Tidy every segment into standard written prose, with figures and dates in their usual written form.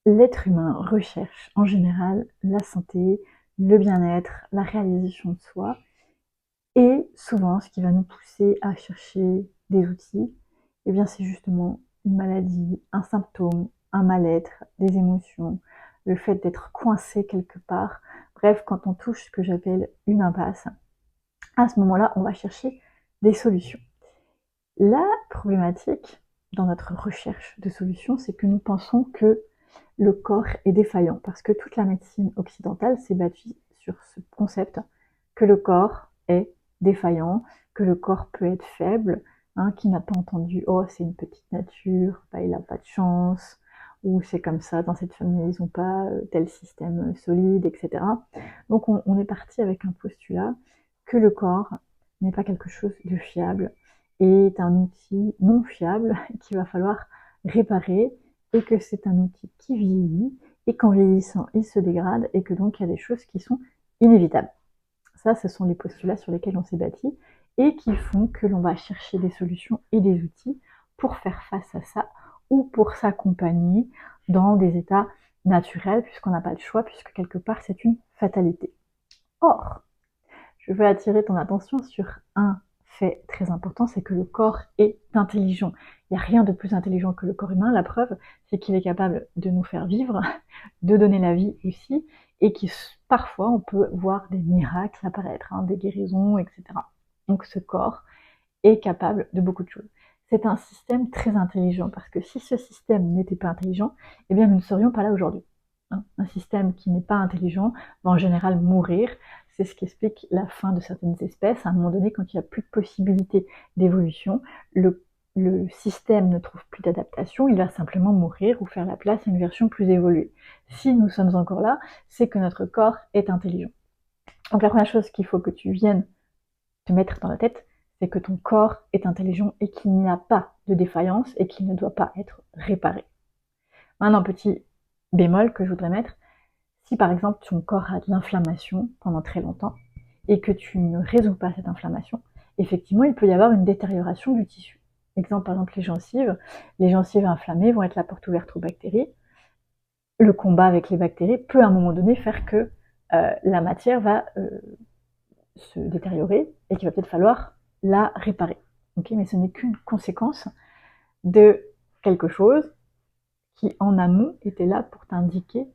L'être humain recherche en général la santé, le bien-être, la réalisation de soi et souvent ce qui va nous pousser à chercher des outils, eh bien c'est justement une maladie, un symptôme, un mal-être, des émotions, le fait d'être coincé quelque part. Bref, quand on touche ce que j'appelle une impasse, à ce moment-là, on va chercher des solutions. La problématique dans notre recherche de solutions, c'est que nous pensons que le corps est défaillant, parce que toute la médecine occidentale s'est bâtie sur ce concept que le corps est défaillant, que le corps peut être faible, qui n'a pas entendu « oh c'est une petite nature, bah, il n'a pas de chance », ou « c'est comme ça, dans cette famille ils n'ont pas tel système solide », etc. Donc on est parti avec un postulat que le corps n'est pas quelque chose de fiable, et est un outil non fiable qu'il va falloir réparer, et que c'est un outil qui vieillit, et qu'en vieillissant, il se dégrade, et que donc il y a des choses qui sont inévitables. Ça, ce sont les postulats sur lesquels on s'est bâti, et qui font que l'on va chercher des solutions et des outils pour faire face à ça, ou pour s'accompagner dans des états naturels, puisqu'on n'a pas le choix, puisque quelque part c'est une fatalité. Or, je veux attirer ton attention sur un fait très important, c'est que le corps est intelligent. Il n'y a rien de plus intelligent que le corps humain. La preuve, c'est qu'il est capable de nous faire vivre, de donner la vie aussi, et qui parfois on peut voir des miracles apparaître, des guérisons, etc. Donc ce corps est capable de beaucoup de choses. C'est un système très intelligent, parce que si ce système n'était pas intelligent, eh bien nous ne serions pas là aujourd'hui. Un système qui n'est pas intelligent va en général mourir. C'est ce qui explique la fin de certaines espèces. À un moment donné, quand il n'y a plus de possibilité d'évolution, le système ne trouve plus d'adaptation, il va simplement mourir ou faire la place à une version plus évoluée. Si nous sommes encore là, c'est que notre corps est intelligent. Donc la première chose qu'il faut que tu viennes te mettre dans la tête, c'est que ton corps est intelligent et qu'il n'y a pas de défaillance et qu'il ne doit pas être réparé. Maintenant, petit bémol que je voudrais mettre, si par exemple ton corps a de l'inflammation pendant très longtemps et que tu ne résous pas cette inflammation, effectivement il peut y avoir une détérioration du tissu. Exemple par exemple les gencives inflammées vont être la porte ouverte aux bactéries. Le combat avec les bactéries peut à un moment donné faire que la matière va se détériorer et qu'il va peut-être falloir la réparer. Okay, mais ce n'est qu'une conséquence de quelque chose qui en amont était là pour t'indiquer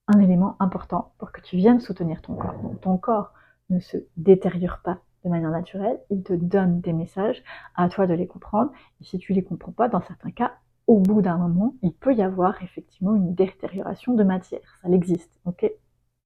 un élément important pour que tu viennes soutenir ton corps. Donc ton corps ne se détériore pas de manière naturelle, il te donne des messages, à toi de les comprendre, et si tu les comprends pas, dans certains cas, au bout d'un moment, il peut y avoir effectivement une détérioration de matière, ça existe, ok ?